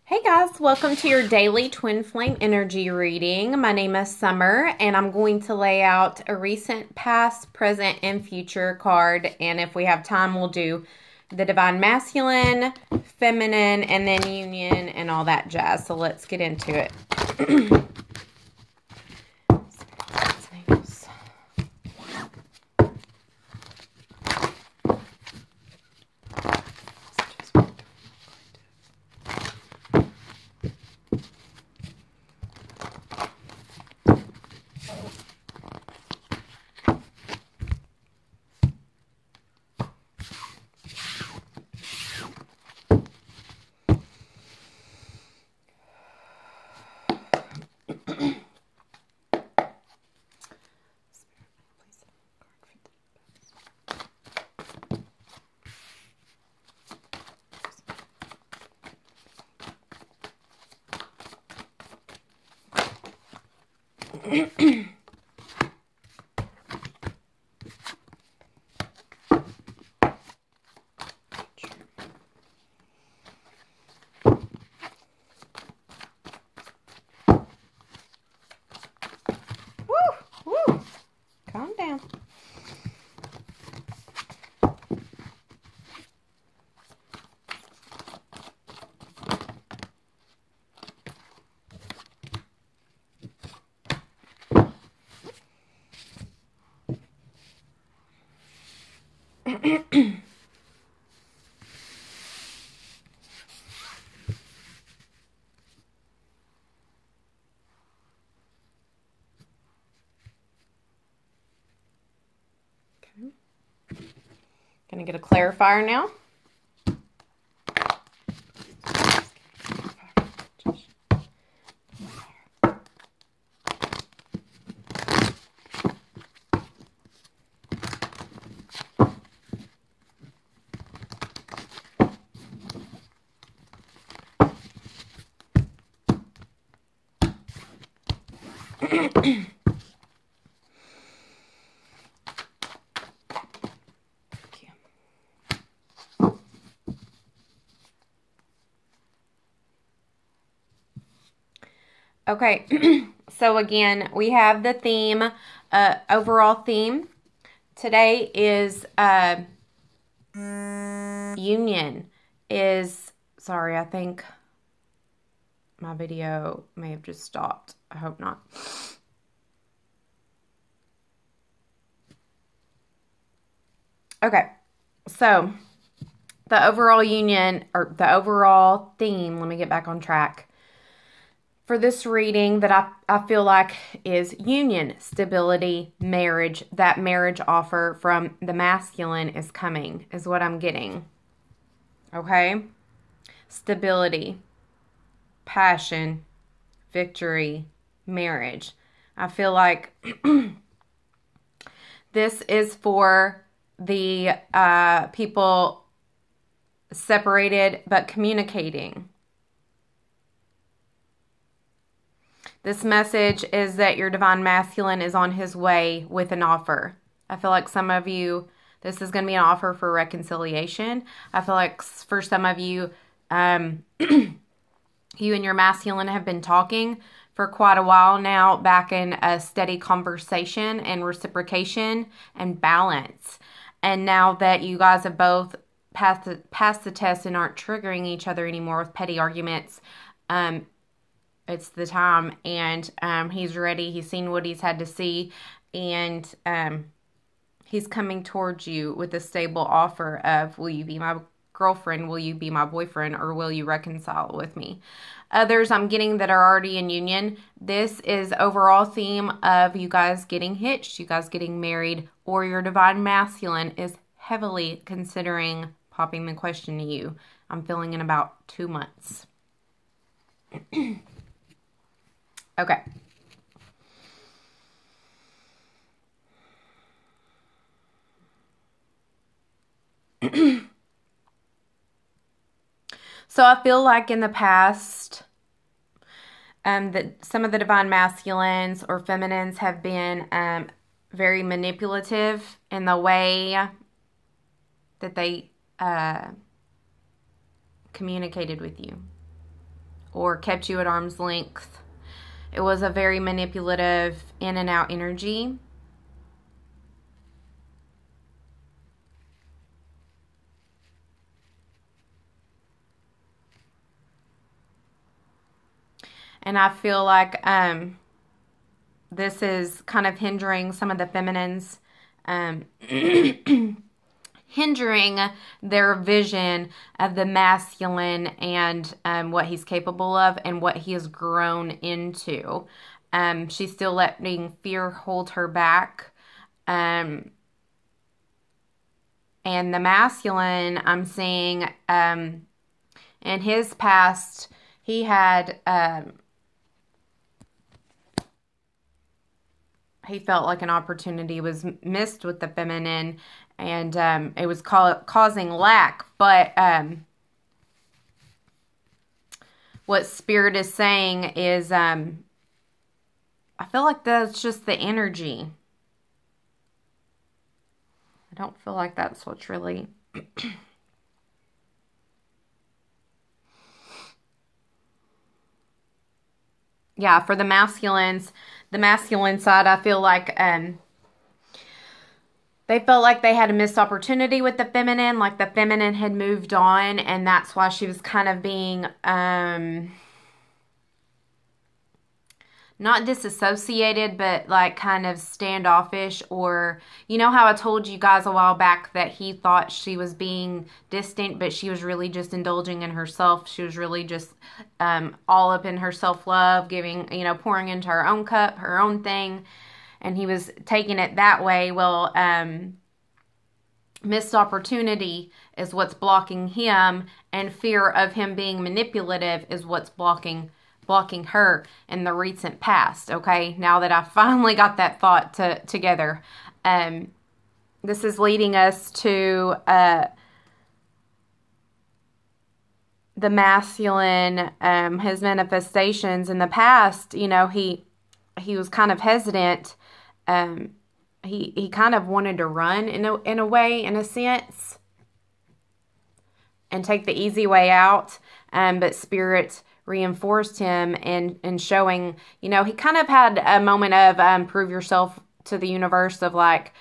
Hey guys, welcome to your daily twin flame energy reading. My name is Summer and I'm going to lay out a recent, past, present, and future card. And if we have time, we'll do the divine masculine, feminine, and then union and all that jazz. So let's get into it. Calm down. Gonna get a clarifier now. Okay, so again, we have the theme, overall theme. Today is union. Sorry, I think my video may have just stopped. I hope not. Okay, so the overall union, or the overall theme, let me get back on track. For this reading that I feel like is union, stability, marriage. That marriage offer from the masculine is coming, is what I'm getting. Okay? Stability, passion, victory, marriage. I feel like this is for the people separated but communicating. This message is that your divine masculine is on his way with an offer. I feel like some of you, this is going to be an offer for reconciliation. I feel like for some of you, you and your masculine have been talking for quite a while now, back in a steady conversation and reciprocation and balance. And now that you guys have both passed the test and aren't triggering each other anymore with petty arguments, it's the time, and he's ready. He's seen what he's had to see, and he's coming towards you with a stable offer of, will you be my girlfriend, will you be my boyfriend, or will you reconcile with me? Others I'm getting that are already in union, this is overall theme of you guys getting hitched, you guys getting married, or your divine masculine is heavily considering popping the question to you. I'm feeling in about 2 months. Okay. So I feel like in the past, that some of the divine masculines or feminines have been very manipulative in the way that they communicated with you. or kept you at arm's length. It was a very manipulative in and out energy. And I feel like this is kind of hindering some of the feminines, hindering their vision of the masculine and what he's capable of and what he has grown into. She's still letting fear hold her back. And the masculine, I'm seeing in his past, he had... he felt like an opportunity was missed with the feminine, and it was causing lack. But what Spirit is saying is, I feel like that's just the energy. I don't feel like that's what's really... Yeah, for the masculines, the masculine side, I feel like they felt like they had a missed opportunity with the feminine, like the feminine had moved on, and that's why she was kind of being not disassociated, but like kind of standoffish. Or, you know how I told you guys a while back that he thought she was being distant, but she was really just indulging in herself. She was really just all up in her self-love, giving, you know, pouring into her own cup, her own thing. And he was taking it that way. Well, missed opportunity is what's blocking him, and fear of him being manipulative is what's blocking her in the recent past. Okay, now that I finally got that thought together, this is leading us to the masculine, his manifestations in the past. You know, he was kind of hesitant. He kind of wanted to run in a way, in a sense, and take the easy way out. But Spirit reinforced him and showing, you know, he kind of had a moment of prove yourself to the universe of like,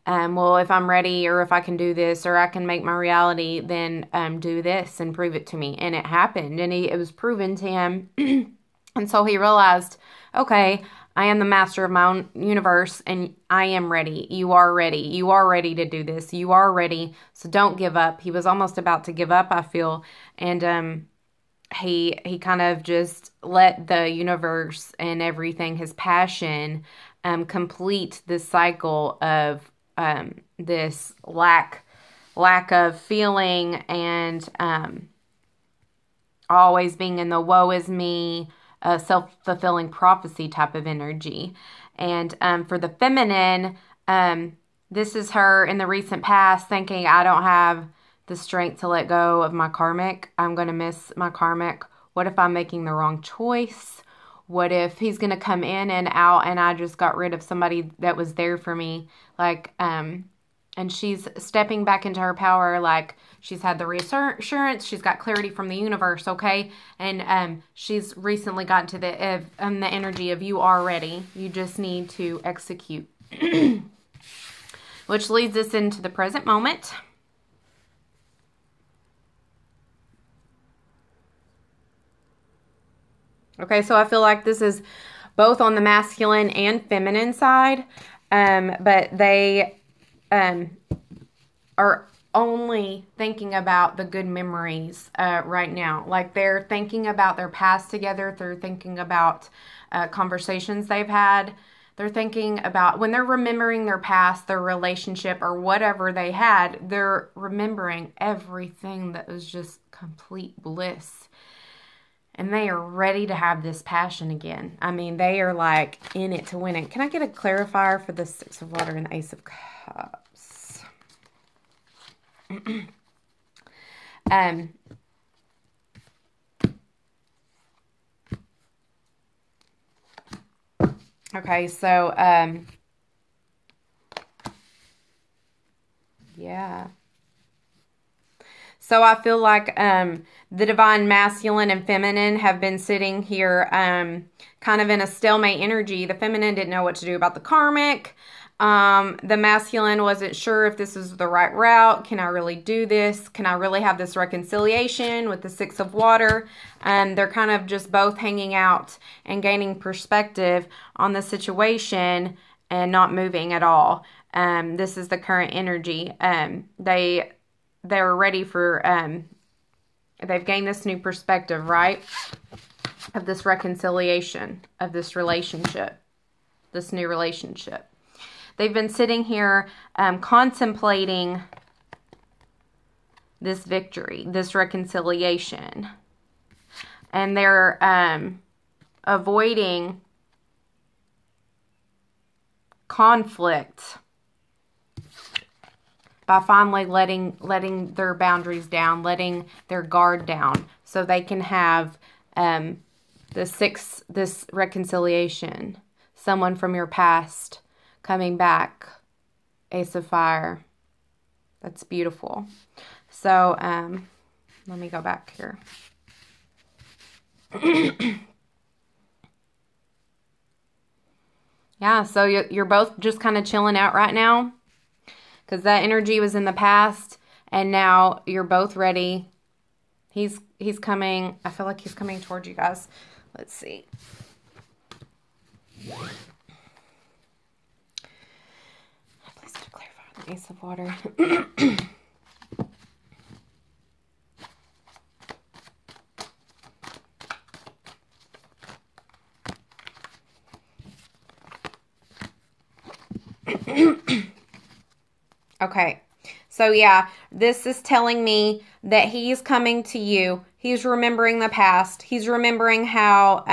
well, if I'm ready, or if I can do this, or I can make my reality, then do this and prove it to me. And it happened, and it was proven to him. And so he realized, okay, I am the master of my own universe, and I am ready. You are ready. You are ready to do this. You are ready. So don't give up. He was almost about to give up, I feel. And he kind of just let the universe and everything, his passion, complete this cycle of this lack of feeling, and always being in the woe is me, self-fulfilling prophecy type of energy. And for the feminine, this is her in the recent past thinking, I don't have the strength to let go of my karmic. I'm going to miss my karmic. What if I'm making the wrong choice? What if he's going to come in and out, and I just got rid of somebody that was there for me? Like, and she's stepping back into her power. Like, she's had the reassurance. She's got clarity from the universe, okay? And she's recently gotten to the energy of you are ready. You just need to execute. Which leads us into the present moment. Okay, so I feel like this is both on the masculine and feminine side, but they are only thinking about the good memories right now. Like, they're thinking about their past together. They're thinking about conversations they've had. They're thinking about, when they're remembering their past, their relationship, or whatever they had, they're remembering everything that was just complete bliss. And they are ready to have this passion again. I mean, they are like in it to win it. Can I get a clarifier for the Six of Water and the Ace of Cups? Okay, so, yeah. So I feel like the divine masculine and feminine have been sitting here kind of in a stalemate energy. The feminine didn't know what to do about the karmic. The masculine wasn't sure if this is the right route. Can I really do this? Can I really have this reconciliation with the Six of Water? They're kind of just both hanging out and gaining perspective on the situation and not moving at all. This is the current energy. They're ready for, they've gained this new perspective, right? Of this reconciliation, of this relationship, this new relationship. They've been sitting here contemplating this victory, this reconciliation. And they're avoiding conflict by finally letting their boundaries down, letting their guard down, so they can have this reconciliation. Someone from your past coming back. Ace of Fire. That's beautiful. So, let me go back here. Yeah, so you're both just kind of chilling out right now. Because that energy was in the past. And now you're both ready. He's coming. I feel like he's coming towards you guys. Let's see. Please to clarify the Ace of Water. Okay, so yeah, this is telling me that he's coming to you. He's remembering the past. He's remembering how,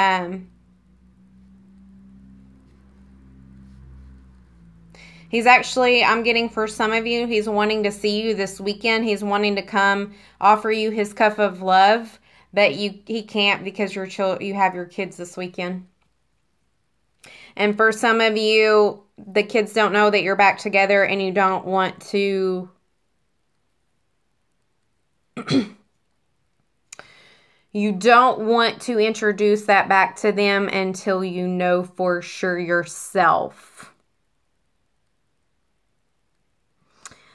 he's actually, I'm getting for some of you, he's wanting to see you this weekend. He's wanting to come offer you his cup of love, but he can't because you have your kids this weekend. And for some of you, the kids don't know that you're back together and you don't want to you don't want to introduce that back to them until you know for sure yourself.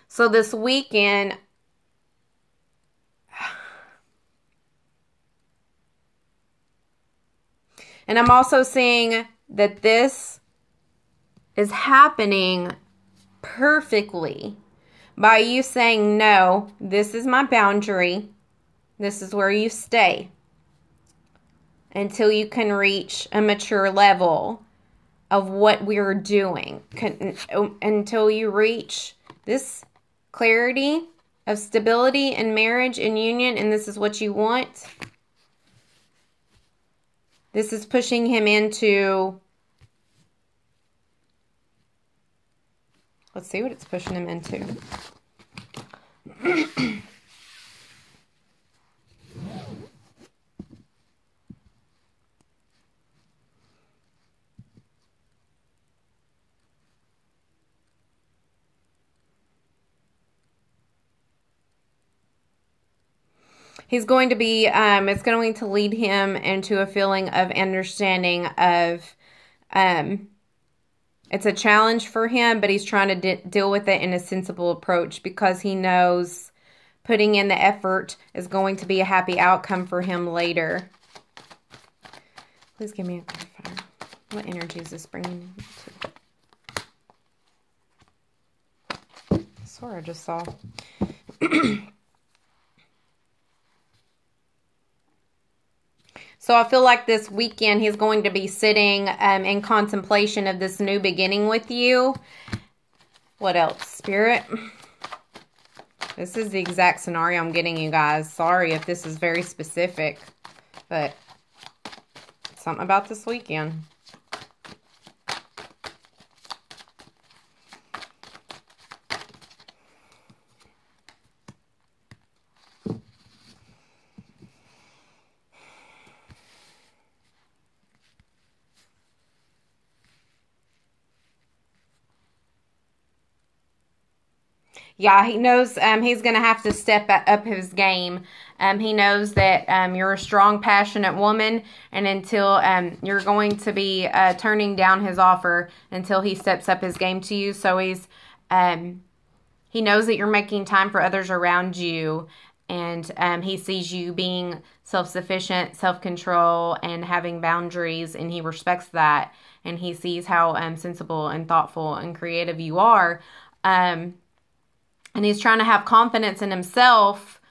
So this weekend, and I'm also seeing that this is happening perfectly by you saying, no, this is my boundary. This is where you stay until you can reach a mature level of what we're doing. Until you reach this clarity of stability and marriage and union, and this is what you want. This is pushing him into, let's see what it's pushing him into. He's going to be, it's going to lead him into a feeling of understanding of, it's a challenge for him, but he's trying to deal with it in a sensible approach because he knows putting in the effort is going to be a happy outcome for him later. Please give me a clarifier. What energy is this bringing to? I swear I just saw. So I feel like this weekend he's going to be sitting in contemplation of this new beginning with you. What else, Spirit? This is the exact scenario I'm getting, you guys. Sorry if this is very specific, but something about this weekend. Yeah, he knows he's going to have to step up his game. He knows that you're a strong, passionate woman, and until you're going to be turning down his offer until he steps up his game to you. So he knows that you're making time for others around you, and he sees you being self-sufficient, self-control, and having boundaries, and he respects that, and he sees how sensible and thoughtful and creative you are. And he's trying to have confidence in himself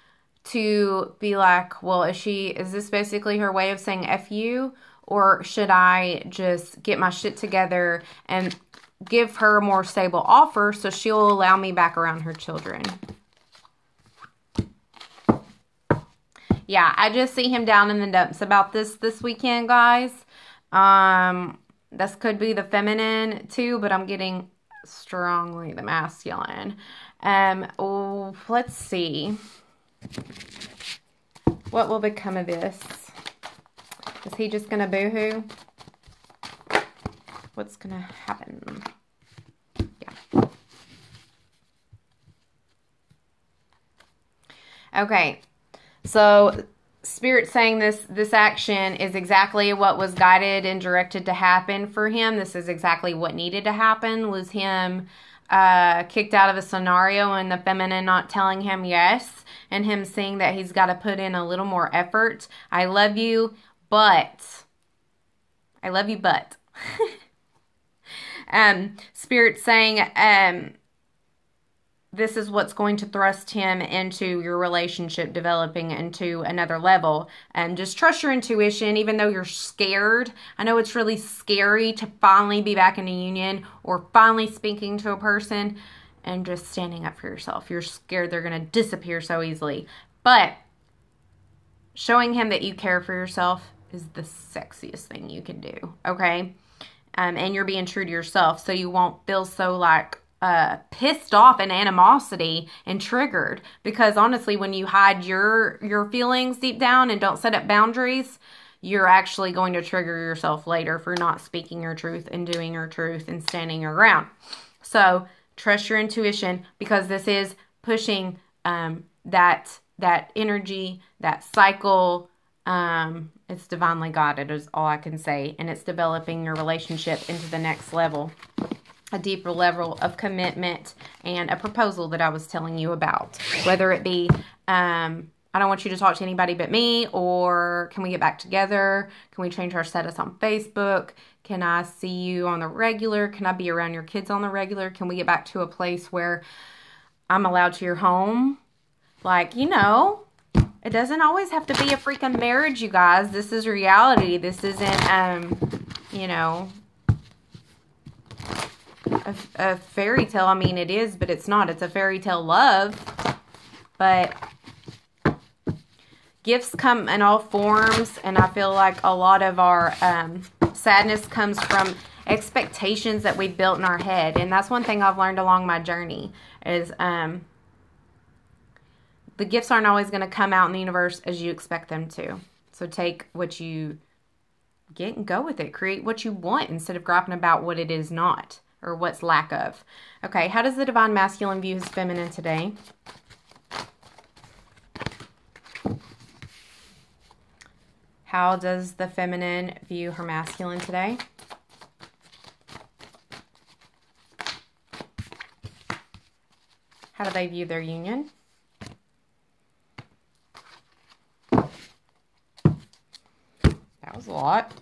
to be like, well, is this basically her way of saying F you? Or should I just get my shit together and give her a more stable offer so she'll allow me back around her children? Yeah, I just see him down in the dumps about this weekend, guys. This could be the feminine too, but I'm getting strongly the masculine. Let's see. What will become of this? Is he just gonna boohoo? What's gonna happen? Yeah. Okay. So Spirit saying this action is exactly what was guided and directed to happen for him. This is exactly what needed to happen. Was him kicked out of a scenario and the feminine not telling him yes, and him seeing that he's got to put in a little more effort. I love you, but Spirit saying this is what's going to thrust him into your relationship developing into another level. And just trust your intuition, even though you're scared. I know it's really scary to finally be back in a union or finally speaking to a person and just standing up for yourself. You're scared they're going to disappear so easily. But showing him that you care for yourself is the sexiest thing you can do, okay? And you're being true to yourself so you won't feel so like pissed off and animosity and triggered, because honestly, when you hide your feelings deep down and don't set up boundaries, you're actually going to trigger yourself later for not speaking your truth and doing your truth and standing your ground. So trust your intuition, because this is pushing that energy, that cycle. It's divinely guided is all I can say, and it's developing your relationship into the next level. A deeper level of commitment and a proposal that I was telling you about. Whether it be, I don't want you to talk to anybody but me, or can we get back together? Can we change our status on Facebook? Can I see you on the regular? Can I be around your kids on the regular? Can we get back to a place where I'm allowed to your home? Like, it doesn't always have to be a freaking marriage, you guys. This is reality. This isn't, a fairy tale. I mean, it is, but it's not. It's a fairy tale love. But gifts come in all forms, and I feel like a lot of our sadness comes from expectations that we built in our head. And that's one thing I've learned along my journey is the gifts aren't always going to come out in the universe as you expect them to. So take what you get and go with it. Create what you want instead of griping about what it is not. Or what's lack of. Okay, how does the divine masculine view his feminine today? How does the feminine view her masculine today? How do they view their union? That was a lot.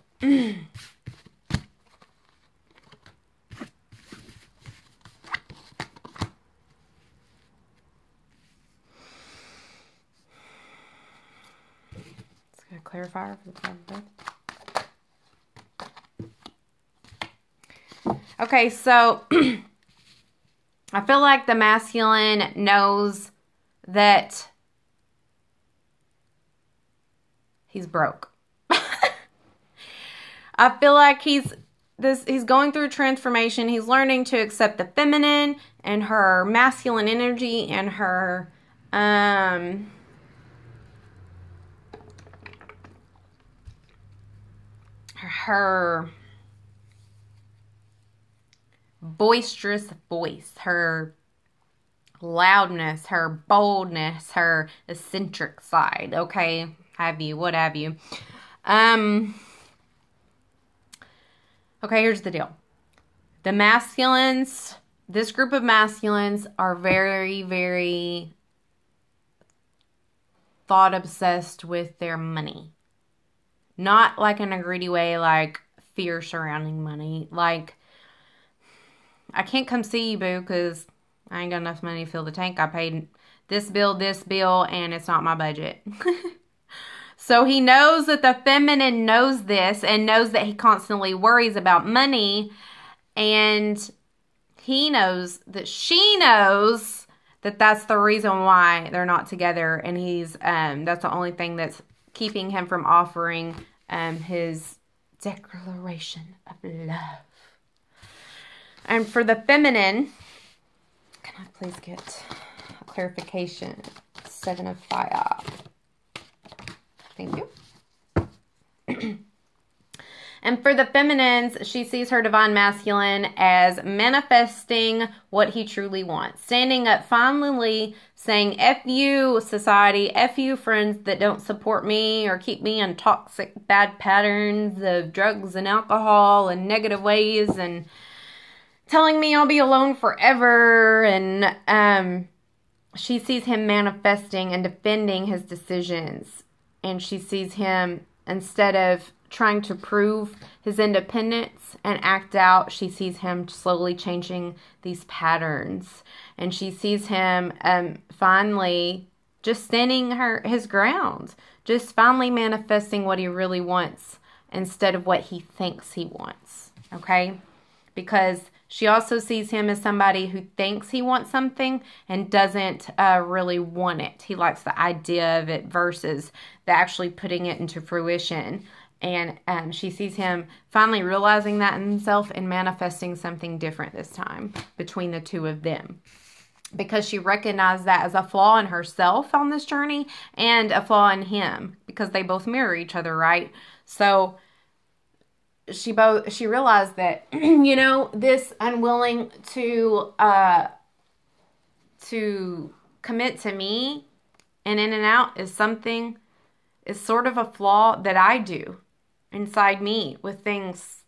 Clarifier for the time. Okay, so I feel like the masculine knows that he's broke. I feel like he's going through transformation. He's learning to accept the feminine and her masculine energy and her boisterous voice, her loudness, her boldness, her eccentric side, okay? What have you. Okay, here's the deal. The masculines, this group of masculines are very, very thought obsessed with their money. Not like in a greedy way, like fear surrounding money. Like, I can't come see you, boo, because I ain't got enough money to fill the tank. I paid this bill, and it's not my budget. So he knows that the feminine knows this and knows that he constantly worries about money. And he knows that she knows that that's the reason why they're not together. And he's, that's the only thing that's keeping him from offering his declaration of love. And for the feminine, can I please get a clarification? 7 of fire. Thank you. And for the feminines, she sees her divine masculine as manifesting what he truly wants. Standing up finally saying, F you, society, F you, friends that don't support me or keep me in toxic, bad patterns of drugs and alcohol and negative ways, and telling me I'll be alone forever. And she sees him manifesting and defending his decisions. And she sees him, instead of trying to prove his independence and act out, she sees him slowly changing these patterns. And she sees him finally just standing his ground, just finally manifesting what he really wants instead of what he thinks he wants, okay? Because she also sees him as somebody who thinks he wants something and doesn't really want it. He likes the idea of it versus the actually putting it into fruition. And she sees him finally realizing that in himself and manifesting something different this time between the two of them. Because she recognized that as a flaw in herself on this journey and a flaw in him. Because they both mirror each other, right? So she realized that, you know, this unwilling to commit to me and in and out is sort of a flaw that I do inside me with things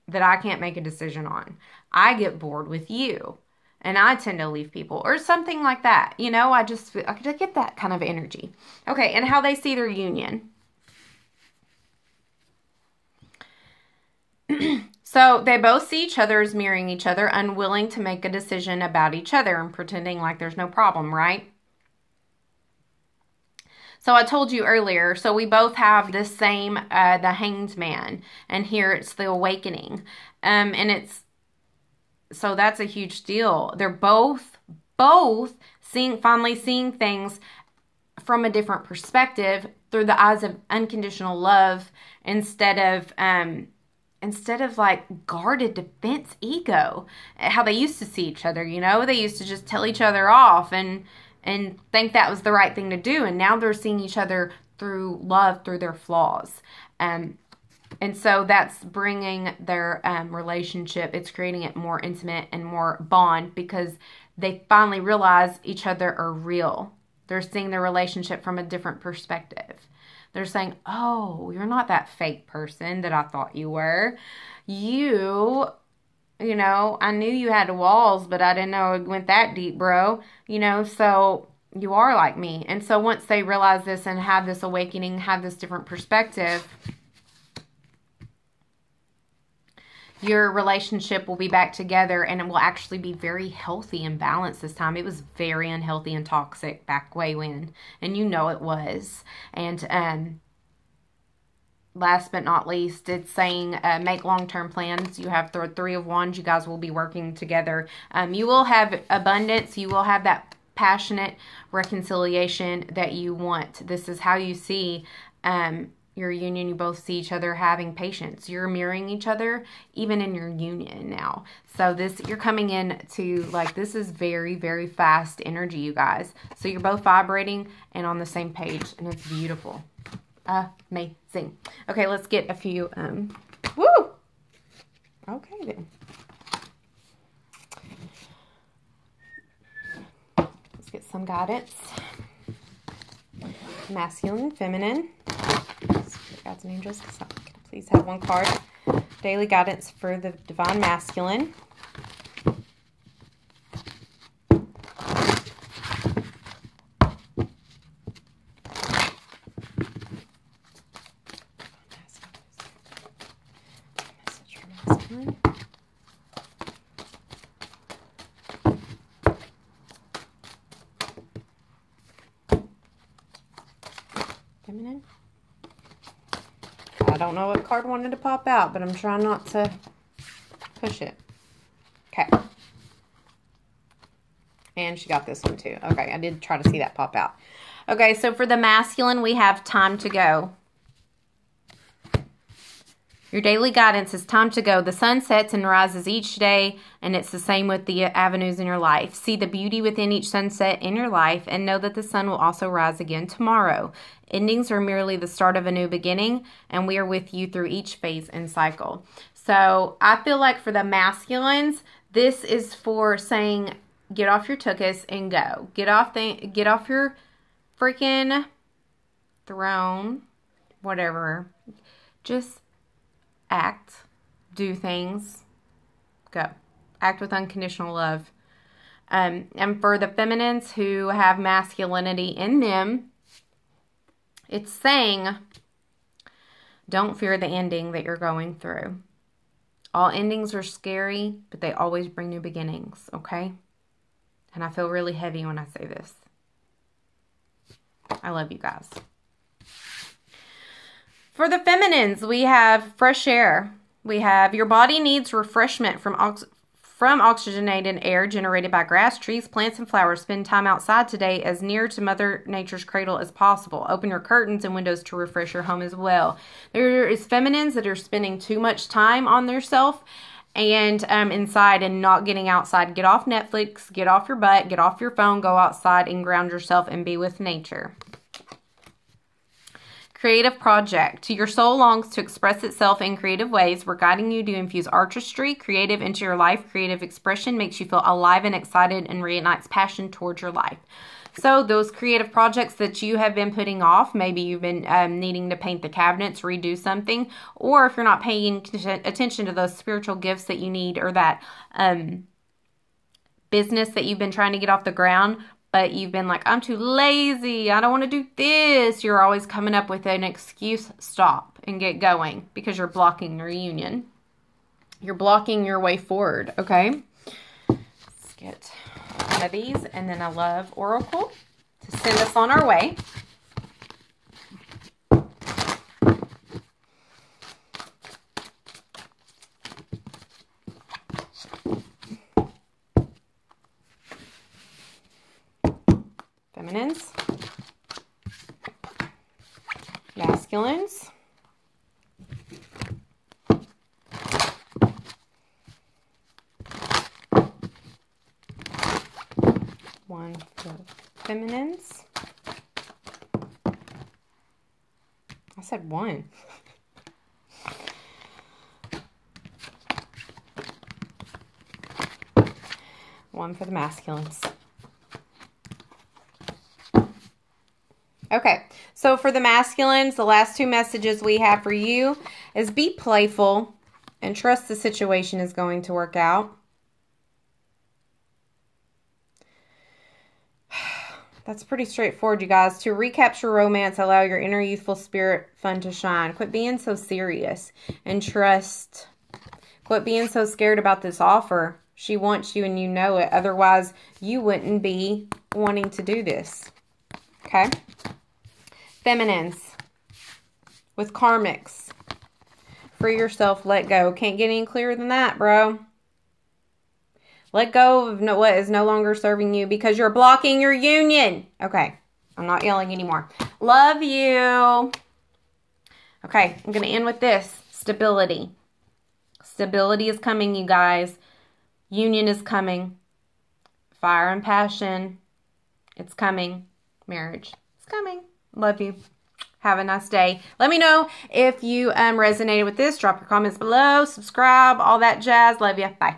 that I can't make a decision on. I get bored with you and I tend to leave people or something like that. You know, I get that kind of energy. Okay. And how they see their union. So they both see each other as mirroring each other, unwilling to make a decision about each other and pretending like there's no problem, right? So I told you earlier, so we both have the same, the Hanged Man, and here it's the Awakening. So that's a huge deal. They're both finally seeing things from a different perspective through the eyes of unconditional love instead of like guarded defense ego, how they used to see each other, you know, they used to just tell each other off and think that was the right thing to do. And now they're seeing each other through love, through their flaws. And so that's bringing their relationship, it's creating it more intimate and more bond because they finally realize each other are real. They're seeing their relationship from a different perspective. They're saying, oh, you're not that fake person that I thought you were. You know, I knew you had walls, but I didn't know it went that deep, bro. You know, so you are like me. And so once they realize this and have this awakening, have this different perspective, your relationship will be back together and it will actually be very healthy and balanced this time. It was very unhealthy and toxic back way when, and you know it was. And last but not least, it's saying make long-term plans. You have the 3 of Wands. You guys will be working together. You will have abundance. You will have that passionate reconciliation that you want. This is how you see your union. You both see each other having patience. You're mirroring each other even in your union now. So you're coming in to like, this is very, very fast energy, you guys. So you're both vibrating and on the same page, and it's beautiful. Amazing. Okay, let's get a few, woo! Okay then. get some guidance. Masculine, feminine. Gods and angels, please have one card. Daily guidance for the divine masculine. Feminine. I don't know what card wanted to pop out, but I'm trying not to push it. Okay. And she got this one too. Okay, I did try to see that pop out. Okay, so for the masculine, we have time to go. Your daily guidance is time to go. The sun sets and rises each day, and it's the same with the avenues in your life. See the beauty within each sunset in your life, and know that the sun will also rise again tomorrow. Endings are merely the start of a new beginning, and we are with you through each phase and cycle. So I feel like for the masculines, this is for saying, get off your tuchus and go. Get off your freaking throne, whatever. Just act, do things, go. Act with unconditional love. And for the feminines who have masculinity in them, it's saying, don't fear the ending that you're going through. All endings are scary, but they always bring new beginnings, okay? And I feel really heavy when I say this. I love you guys. For the feminines, we have fresh air. We have your body needs refreshment from oxygenated air generated by grass, trees, plants, and flowers. Spend time outside today as near to Mother Nature's cradle as possible. Open your curtains and windows to refresh your home as well. There is feminines that are spending too much time on their self and inside and not getting outside. Get off Netflix, get off your butt, get off your phone, go outside and ground yourself and be with nature. Creative project. Your soul longs to express itself in creative ways. We're guiding you to infuse artistry, creative into your life. Creative expression makes you feel alive and excited and reignites passion towards your life. So those creative projects that you have been putting off, maybe you've been needing to paint the cabinets, redo something, or if you're not paying attention to those spiritual gifts that you need, or that business that you've been trying to get off the ground, but you've been like, I'm too lazy, I don't want to do this. You're always coming up with an excuse. Stop and get going, because you're blocking your union. You're blocking your way forward, okay? Let's get one of these, and then I love Oracle to send us on our way. Feminines, masculines, one for feminines. I said one. One for the masculines. Okay, so for the masculines, the last two messages we have for you is be playful and trust the situation is going to work out. That's pretty straightforward, you guys. To recapture romance, allow your inner youthful spirit fun to shine. Quit being so serious and trust. Quit being so scared about this offer. She wants you and you know it. Otherwise, you wouldn't be wanting to do this. Okay? Feminines, with karmics, free yourself, let go. Can't get any clearer than that, bro. Let go of what is no longer serving you because you're blocking your union. Okay, I'm not yelling anymore. Love you. Okay, I'm going to end with this. Stability. Stability is coming, you guys. Union is coming. Fire and passion. It's coming. Marriage. It's coming. Love you. Have a nice day. Let me know if you resonated with this. Drop your comments below. Subscribe. All that jazz. Love you. Bye.